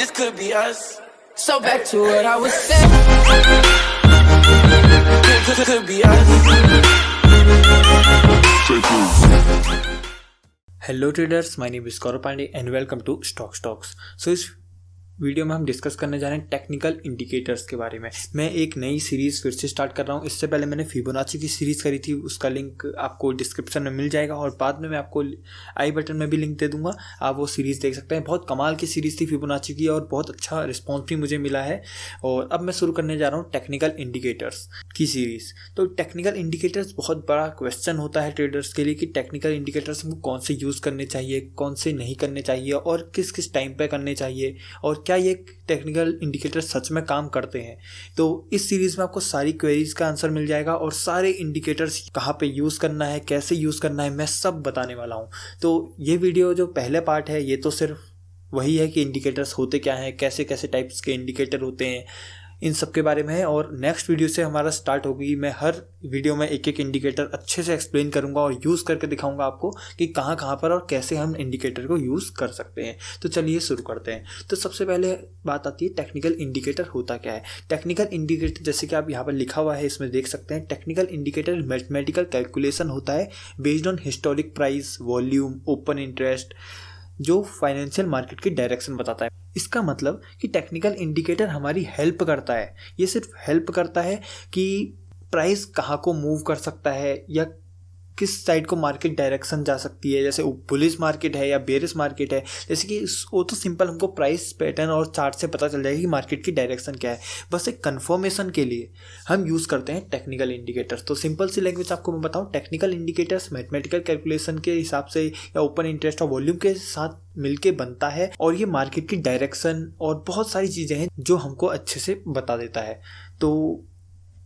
this could be us. So back to what I was saying. Could be us. Hello traders, my name is Gaurav Pandey and welcome to stocks. So इस video में हम discuss करने जा रहे हैं technical indicators के बारे में। मैं एक नई सीरीज़ फिर से स्टार्ट कर रहा हूँ। इससे पहले मैंने फिबोनाची की सीरीज़ करी थी, उसका लिंक आपको डिस्क्रिप्शन में मिल जाएगा और बाद में मैं आपको आई बटन में भी लिंक दे दूंगा, आप वो सीरीज़ देख सकते हैं। बहुत कमाल की सीरीज़ थी फिबोनाची की और बहुत अच्छा रिस्पॉन्स भी मुझे मिला है। और अब मैं शुरू करने जा रहा हूँ टेक्निकल इंडिकेटर्स की सीरीज़। तो टेक्निकल इंडिकेटर्स बहुत बड़ा क्वेश्चन होता है ट्रेडर्स के लिए कि टेक्निकल इंडिकेटर्स हमको कौन से यूज़ करने चाहिए, कौन से नहीं करने चाहिए और किस किस टाइम पे करने चाहिए, और क्या ये टेक्निकल इंडिकेटर सच में काम करते हैं। तो इस सीरीज़ में आपको सारी क्वेरीज का आंसर मिल जाएगा और सारे इंडिकेटर्स कहाँ पे यूज़ करना है, कैसे यूज़ करना है, मैं सब बताने वाला हूँ। तो ये वीडियो जो पहले पार्ट है ये तो सिर्फ वही है कि इंडिकेटर्स होते क्या हैं, कैसे कैसे टाइप्स के इंडिकेटर होते हैं, इन सब के बारे में है। और नेक्स्ट वीडियो से हमारा स्टार्ट होगी। मैं हर वीडियो में एक एक इंडिकेटर अच्छे से एक्सप्लेन करूंगा और यूज़ करके दिखाऊंगा आपको कि कहाँ कहाँ पर और कैसे हम इंडिकेटर को यूज़ कर सकते हैं। तो चलिए शुरू करते हैं। तो सबसे पहले बात आती है टेक्निकल इंडिकेटर होता क्या है। टेक्निकल इंडिकेटर जैसे कि आप यहाँ पर लिखा हुआ है इसमें देख सकते हैं, टेक्निकल इंडिकेटर मैथमेटिकल कैलकुलेशन होता है based on historic price, volume, open interest, जो फाइनेंशियल मार्केट की डायरेक्शन बताता है। इसका मतलब कि टेक्निकल इंडिकेटर हमारी हेल्प करता है। ये सिर्फ हेल्प करता है कि प्राइस कहाँ को मूव कर सकता है या किस साइड को मार्केट डायरेक्शन जा सकती है, जैसे बुलिश मार्केट है या बेरिश मार्केट है। जैसे कि वो तो सिंपल हमको प्राइस पैटर्न और चार्ट से पता चल जाएगा कि मार्केट की डायरेक्शन क्या है। बस एक कंफर्मेशन के लिए हम यूज़ करते हैं टेक्निकल इंडिकेटर्स। तो सिंपल सी लैंग्वेज आपको मैं बताऊँ, टेक्निकल इंडिकेटर्स मैथमेटिकल कैलकुलेशन के हिसाब से या ओपन इंटरेस्ट और वॉल्यूम के साथ मिलके बनता है और ये मार्केट की डायरेक्शन और बहुत सारी चीज़ें हैं जो हमको अच्छे से बता देता है। तो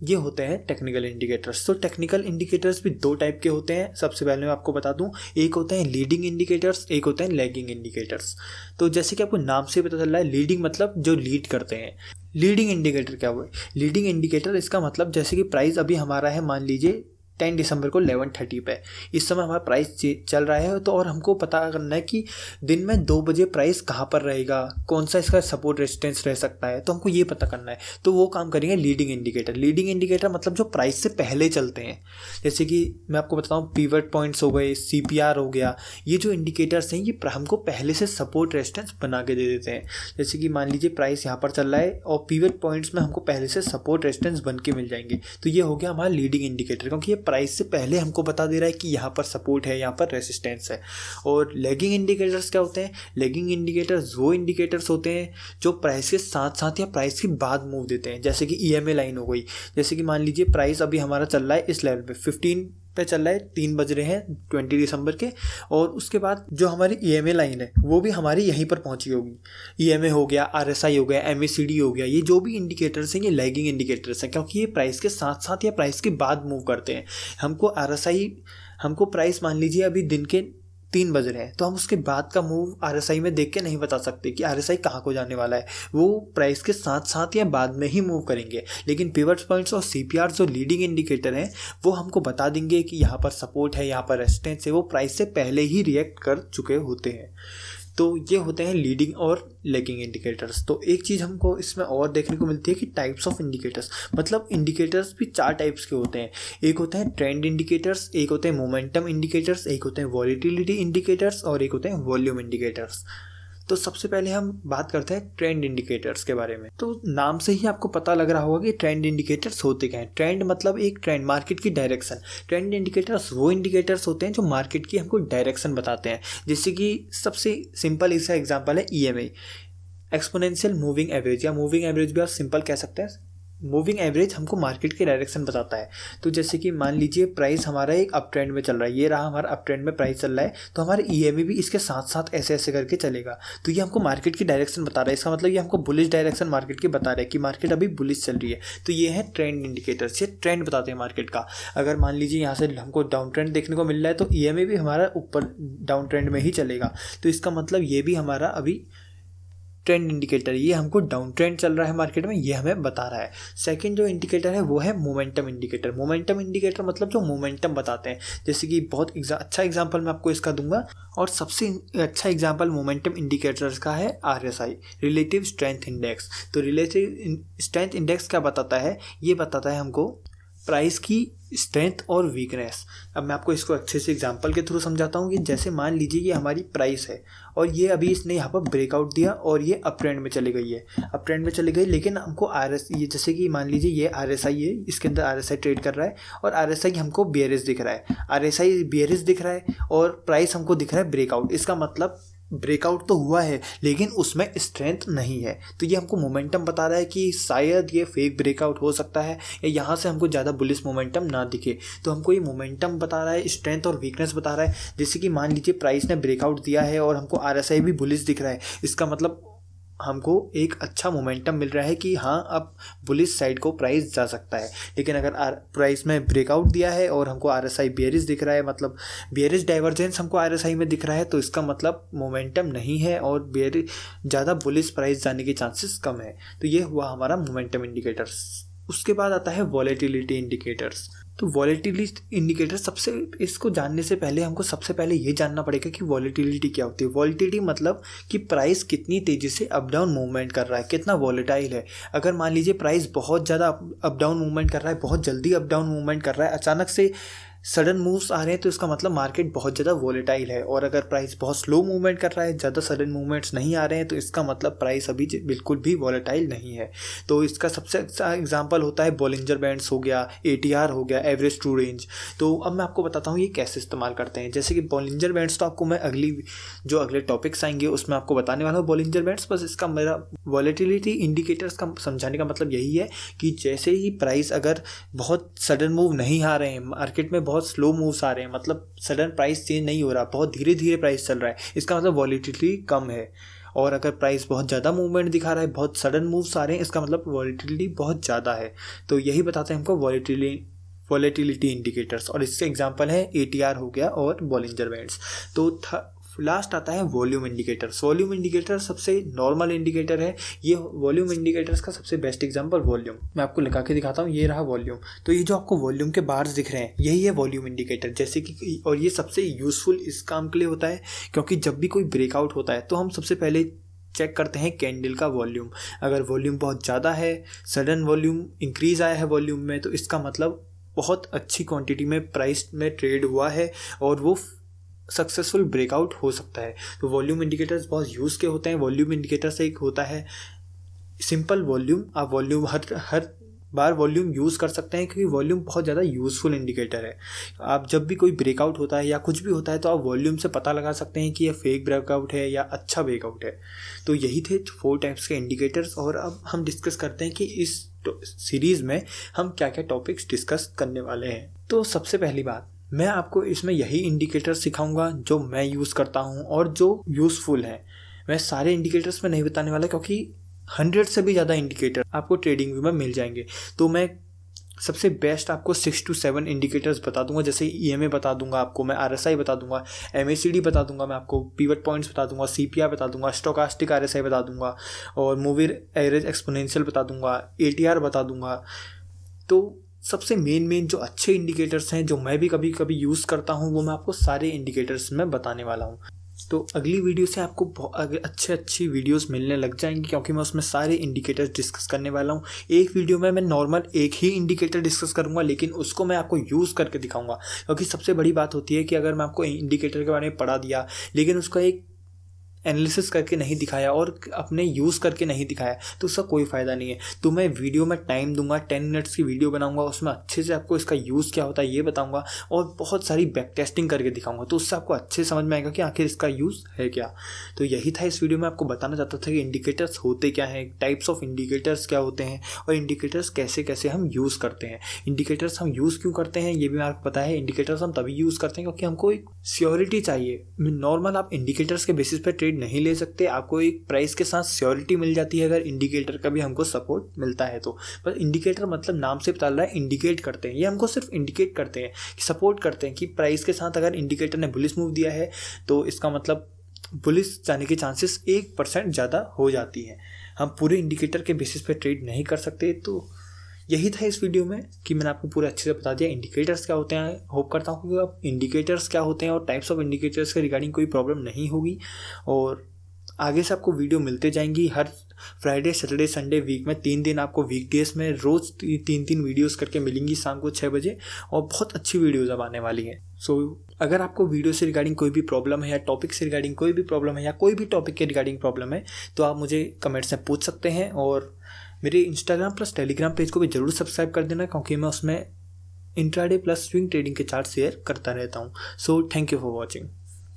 ये होते हैं टेक्निकल इंडिकेटर्स। तो टेक्निकल इंडिकेटर्स भी दो टाइप के होते हैं। सबसे पहले मैं आपको बता दूं, एक होते हैं लीडिंग इंडिकेटर्स, एक होते हैं लैगिंग इंडिकेटर्स। तो जैसे कि आपको नाम से पता चल रहा है, लीडिंग मतलब जो लीड करते हैं। लीडिंग इंडिकेटर क्या हुआ है? लीडिंग इंडिकेटर इसका मतलब जैसे कि प्राइस अभी हमारा है, मान लीजिए 10 दिसंबर को 11:30 पे इस समय हमारा प्राइस चल रहा है। तो और हमको पता करना है कि दिन में 2 बजे प्राइस कहाँ पर रहेगा, कौन सा इसका सपोर्ट रेजिस्टेंस रह सकता है, तो हमको ये पता करना है। तो वो काम करेंगे लीडिंग इंडिकेटर। लीडिंग इंडिकेटर मतलब जो प्राइस से पहले चलते हैं। जैसे कि मैं आपको बताऊँ, पिवट पॉइंट्स हो गए, CPR हो गया, ये जो इंडिकेटर्स हैं ये हमको पहले से सपोर्ट रेजिस्टेंस बना के दे देते हैं। जैसे कि मान लीजिए प्राइस यहाँ पर चल रहा है और पिवट पॉइंट्स में हमको पहले से सपोर्ट रेजिस्टेंस बन के मिल जाएंगे। तो ये हो गया हमारा लीडिंग इंडिकेटर, क्योंकि ये प्राइस से पहले हमको बता दे रहा है कि यहाँ पर सपोर्ट है, यहाँ पर रेसिस्टेंस है। और लैगिंग इंडिकेटर्स क्या होते हैं? लैगिंग इंडिकेटर्स वो इंडिकेटर्स होते हैं जो प्राइस के साथ साथ या प्राइस के बाद मूव देते हैं। जैसे कि EMA लाइन हो गई। जैसे कि मान लीजिए प्राइस अभी हमारा चल रहा है इस लेवल पे 15 पे चल रहा है, 3 बज रहे हैं 20 दिसंबर के, और उसके बाद जो हमारी EMA लाइन है वो भी हमारी यहीं पर पहुंची होगी। EMA हो गया, RSI हो गया, MACD हो गया, ये जो भी इंडिकेटर्स हैं ये लैगिंग इंडिकेटर्स हैं, क्योंकि ये प्राइस के साथ साथ या प्राइस के बाद मूव करते हैं। हमको प्राइस मान लीजिए अभी दिन के 3 बज रहे हैं, तो हम उसके बाद का मूव RSI में देख के नहीं बता सकते कि RSI कहाँ को जाने वाला है। वो प्राइस के साथ साथ या बाद में ही मूव करेंगे। लेकिन पिवट पॉइंट्स और CPR जो लीडिंग इंडिकेटर हैं वो हमको बता देंगे कि यहाँ पर सपोर्ट है, यहाँ पर रेजिस्टेंस है। वो प्राइस से पहले ही रिएक्ट कर चुके होते हैं। तो ये होते हैं लीडिंग और लैगिंग इंडिकेटर्स। तो एक चीज़ हमको इसमें और देखने को मिलती है कि टाइप्स ऑफ इंडिकेटर्स, मतलब इंडिकेटर्स भी 4 टाइप्स के होते हैं। एक होते हैं ट्रेंड इंडिकेटर्स, एक होते हैं मोमेंटम इंडिकेटर्स, एक होते हैं वॉलेटिलिटी इंडिकेटर्स और एक होते हैं वॉल्यूम इंडिकेटर्स। तो सबसे पहले हम बात करते हैं ट्रेंड इंडिकेटर्स के बारे में। तो नाम से ही आपको पता लग रहा होगा कि ट्रेंड इंडिकेटर्स होते क्या हैं। ट्रेंड मतलब एक ट्रेंड, मार्केट की डायरेक्शन। ट्रेंड इंडिकेटर्स वो इंडिकेटर्स होते हैं जो मार्केट की हमको डायरेक्शन बताते हैं। जैसे कि सबसे सिंपल इसका एग्जांपल है EMA, एक्सपोनेंशियल मूविंग एवरेज, या मूविंग एवरेज भी आप सिंपल कह सकते हैं। मूविंग एवरेज हमको मार्केट की डायरेक्शन बताता है। तो जैसे कि मान लीजिए प्राइस हमारा एक अप ट्रेंड में चल रहा है, ये रहा हमारा अप ट्रेंड में प्राइस चल रहा है, तो हमारे EMA भी इसके साथ साथ ऐसे ऐसे करके चलेगा। तो ये हमको मार्केट की डायरेक्शन बता रहा है। इसका मतलब ये हमको बुलिश डायरेक्शन मार्केट की बता रहा है कि मार्केट अभी बुलिश चल रही है। तो ये है ट्रेंड इंडिकेटर्स, ये ट्रेंड बताते हैं मार्केट का। अगर मान लीजिए यहाँ से हमको डाउन ट्रेंड देखने को मिल रहा है तो EMA भी हमारा ऊपर डाउन ट्रेंड में ही चलेगा। तो इसका मतलब ये भी हमारा अभी ट्रेंड इंडिकेटर, ये हमको डाउन ट्रेंड चल रहा है मार्केट में, ये हमें बता रहा है। सेकंड जो इंडिकेटर है वो है मोमेंटम इंडिकेटर। मोमेंटम इंडिकेटर मतलब जो मोमेंटम बताते हैं, जैसे कि बहुत अच्छा एग्जांपल मैं आपको इसका दूंगा, और सबसे अच्छा एग्जांपल मोमेंटम इंडिकेटर्स का है RSI, रिलेटिव स्ट्रेंथ इंडेक्स। तो रिलेटिव स्ट्रेंथ इंडेक्स क्या बताता है, ये बताता है हमको प्राइस की स्ट्रेंथ और वीकनेस। अब मैं आपको इसको अच्छे से एग्जांपल के थ्रू समझाता हूँ कि जैसे मान लीजिए ये हमारी प्राइस है और ये अभी इसने यहाँ पर ब्रेकआउट दिया और ये अप ट्रेंड में चली गई है, अप ट्रेंड में चली गई, लेकिन हमको ये जैसे कि मान लीजिए ये RSI है, इसके अंदर RSI ट्रेड कर रहा है और RSI हमको बेयरिश दिख रहा है, RSI बेयरिश दिख रहा है और प्राइस हमको दिख रहा है ब्रेकआउट। इसका मतलब ब्रेकआउट तो हुआ है लेकिन उसमें स्ट्रेंथ नहीं है। तो ये हमको मोमेंटम बता रहा है कि शायद ये फेक ब्रेकआउट हो सकता है या यहाँ से हमको ज़्यादा बुलिश मोमेंटम ना दिखे। तो हमको ये मोमेंटम बता रहा है, स्ट्रेंथ और वीकनेस बता रहा है। जैसे कि मान लीजिए प्राइस ने ब्रेकआउट दिया है और हमको RSI भी बुलिश दिख रहा है, इसका मतलब हमको एक अच्छा मोमेंटम मिल रहा है कि हाँ अब बुलिश साइड को प्राइस जा सकता है। लेकिन अगर प्राइस में ब्रेकआउट दिया है और हमको RSI बेयरिश दिख रहा है, मतलब बेयरिश डाइवर्जेंस हमको RSI में दिख रहा है, तो इसका मतलब मोमेंटम नहीं है और बेयरिश ज़्यादा बुलिश प्राइस जाने के चांसेस कम है। तो ये हुआ हमारा मोमेंटम इंडिकेटर्स। उसके बाद आता है वॉलेटिलिटी इंडिकेटर्स। तो वॉलेटिलिटी इंडिकेटर सबसे, इसको जानने से पहले हमको सबसे पहले ये जानना पड़ेगा कि वॉलेटिलिटी क्या होती है। वॉलेटिलिटी मतलब कि प्राइस कितनी तेज़ी से अप डाउन मूवमेंट कर रहा है, कितना वॉलेटाइल है। अगर मान लीजिए प्राइस बहुत ज़्यादा अप डाउन मूवमेंट कर रहा है, बहुत जल्दी अप डाउन मूवमेंट कर रहा है, अचानक से सडन मूव्स आ रहे हैं, तो इसका मतलब मार्केट बहुत ज़्यादा वॉलेटाइल है। और अगर प्राइस बहुत स्लो मूवमेंट कर रहा है, ज़्यादा सडन मूवमेंट्स नहीं आ रहे हैं, तो इसका मतलब प्राइस अभी बिल्कुल भी वॉलेटाइल नहीं है। तो इसका सबसे अच्छा एग्जांपल होता है बॉलिंजर बैंड्स हो गया, ATR हो गया, एवरेज ट्रू रेंज। तो अब मैं आपको बताता हूँ ये कैसे इस्तेमाल करते हैं। जैसे कि बॉलिंजर बैंड्स तो आपको मैं अगले टॉपिक्स आएंगे उसमें आपको बताने वाला हूँ बॉलिंजर बैंड्स। बस इसका मेरा वॉलेटिलिटी इंडिकेटर्स का समझाने का मतलब यही है कि जैसे ही प्राइस अगर बहुत सडन मूव नहीं आ रहे हैं, मार्केट में बहुत स्लो मूव्स आ रहे हैं, मतलब सडन प्राइस चेंज नहीं हो रहा, बहुत धीरे धीरे प्राइस चल रहा है, इसका मतलब वॉलेटिलिटी कम है। और अगर प्राइस बहुत ज़्यादा मूवमेंट दिखा रहा है, बहुत सडन मूव्स आ रहे हैं, इसका मतलब वॉलेटिलिटी बहुत ज़्यादा है। तो यही बताते हैं हमको वॉलेटिलिटी इंडिकेटर्स। और इसके एग्जांपल है ATR हो गया और बॉलिंजर बैंड्स। तो लास्ट आता है वॉल्यूम इंडिकेटर्स। वॉल्यूम इंडिकेटर सबसे नॉर्मल इंडिकेटर है। ये वॉल्यूम इंडिकेटर्स का सबसे बेस्ट एग्जांपल वॉल्यूम, मैं आपको लगा के दिखाता हूँ। ये रहा वॉल्यूम। तो ये जो आपको वॉल्यूम के बार्स दिख रहे हैं, यही है वॉल्यूम इंडिकेटर। जैसे कि, और ये सबसे यूजफुल इस काम के लिए होता है क्योंकि जब भी कोई ब्रेकआउट होता है तो हम सबसे पहले चेक करते हैं कैंडल का वॉल्यूम। अगर वॉल्यूम बहुत ज़्यादा है, सडन वॉल्यूम इंक्रीज आया है वॉल्यूम में, तो इसका मतलब बहुत अच्छी क्वांटिटी में प्राइस में ट्रेड हुआ है और वो सक्सेसफुल ब्रेकआउट हो सकता है। तो वॉल्यूम इंडिकेटर्स बहुत यूज़ के होते हैं। वॉल्यूम इंडिकेटर से एक होता है सिंपल वॉल्यूम। आप वॉल्यूम हर बार वॉल्यूम यूज़ कर सकते हैं क्योंकि वॉल्यूम बहुत ज़्यादा यूज़फुल इंडिकेटर है। आप जब भी कोई ब्रेकआउट होता है या कुछ भी होता है तो आप वॉल्यूम से पता लगा सकते हैं कि यह फेक ब्रेकआउट है या अच्छा ब्रेकआउट है। तो यही थे 4 टाइप्स के इंडिकेटर्स। और अब हम डिस्कस करते हैं कि इस सीरीज़ में हम क्या क्या टॉपिक्स डिस्कस करने वाले हैं। तो सबसे पहली बात, मैं आपको इसमें यही इंडिकेटर सिखाऊंगा जो मैं यूज़ करता हूं और जो यूज़फुल हैं। मैं सारे इंडिकेटर्स में नहीं बताने वाला क्योंकि 100 से भी ज़्यादा इंडिकेटर आपको ट्रेडिंग व्यू में मिल जाएंगे। तो मैं सबसे बेस्ट आपको 6 to 7 इंडिकेटर्स बता दूंगा। जैसे EMA बता दूंगा आपको, मैं RSI बता दूंगा, MACD बता दूंगा, मैं आपको पिवट पॉइंट्स बता दूंगा, CPI बता दूंगा, स्टोकास्टिक RSI बता दूंगा और मूविंग एवरेज एक्सपोनेंशियल बता दूंगा, ATR बता दूंगा। तो सबसे मेन जो अच्छे इंडिकेटर्स हैं जो मैं भी कभी कभी यूज़ करता हूं, वो मैं आपको सारे इंडिकेटर्स में बताने वाला हूं। तो अगली वीडियो से आपको अच्छी वीडियोस मिलने लग जाएंगी क्योंकि मैं उसमें सारे इंडिकेटर्स डिस्कस करने वाला हूं। एक वीडियो में मैं नॉर्मल एक ही इंडिकेटर डिस्कस करूंगा, लेकिन उसको मैं आपको यूज़ करके दिखाऊंगा। क्योंकि सबसे बड़ी बात होती है कि अगर मैं आपको इंडिकेटर के बारे में पढ़ा दिया लेकिन उसका एक एनालिसिस करके नहीं दिखाया और अपने यूज़ करके नहीं दिखाया तो उसका कोई फ़ायदा नहीं है। तो मैं वीडियो में टाइम दूंगा, 10 मिनट्स की वीडियो बनाऊंगा, उसमें अच्छे से आपको इसका यूज़ क्या होता है ये बताऊंगा और बहुत सारी बैक टेस्टिंग करके दिखाऊंगा। तो उससे आपको अच्छे समझ में आएगा कि आखिर इसका यूज़ है क्या। तो यही था इस वीडियो में आपको बताना चाहता था कि इंडिकेटर्स होते क्या हैं, टाइप्स ऑफ इंडिकेटर्स क्या होते हैं और इंडिकेटर्स कैसे कैसे हम यूज़ करते हैं। इंडिकेटर्स हम यूज़ क्यों करते हैं ये भी आपको पता है। इंडिकेटर्स हम तभी यूज़ करते हैं क्योंकि हमको एक श्योरिटी चाहिए। नॉर्मल आप इंडिकेटर्स के बेसिस पर ट्रेड नहीं ले सकते, आपको एक प्राइस के साथ श्योरिटी मिल जाती है अगर इंडिकेटर का भी हमको सपोर्ट मिलता है तो। पर इंडिकेटर मतलब नाम से पता लग रहा है इंडिकेट करते हैं, ये हमको सिर्फ इंडिकेट करते हैं कि सपोर्ट करते हैं कि प्राइस के साथ अगर इंडिकेटर ने बुलिश मूव दिया है तो इसका मतलब बुलिश जाने के चांसेस 1% ज़्यादा हो जाती हैं। हम पूरे इंडिकेटर के बेसिस पे ट्रेड नहीं कर सकते। तो यही था इस वीडियो में कि मैंने आपको पूरा अच्छे से बता दिया इंडिकेटर्स क्या होते हैं। होप करता हूँ कि आप इंडिकेटर्स क्या होते हैं और टाइप्स ऑफ इंडिकेटर्स के रिगार्डिंग कोई प्रॉब्लम नहीं होगी। और आगे से आपको वीडियो मिलते जाएंगी हर फ्राइडे, सैटरडे, संडे, वीक में 3 दिन आपको वीकडेज में रोज़ 3 वीडियोस करके मिलेंगी शाम को 6 बजे, और बहुत अच्छी वीडियोस अब आने वाली हैं। सो अगर आपको वीडियो से रिगार्डिंग कोई भी प्रॉब्लम है या टॉपिक से रिगार्डिंग कोई भी प्रॉब्लम है या कोई भी टॉपिक के रिगार्डिंग प्रॉब्लम है तो आप मुझे कमेंट्स में पूछ सकते हैं। और मेरे इंस्टाग्राम प्लस टेलीग्राम पेज को भी ज़रूर सब्सक्राइब कर देना, क्योंकि मैं उसमें इंट्राडे प्लस स्विंग ट्रेडिंग के चार्ट शेयर करता रहता हूँ। So thank you for watching.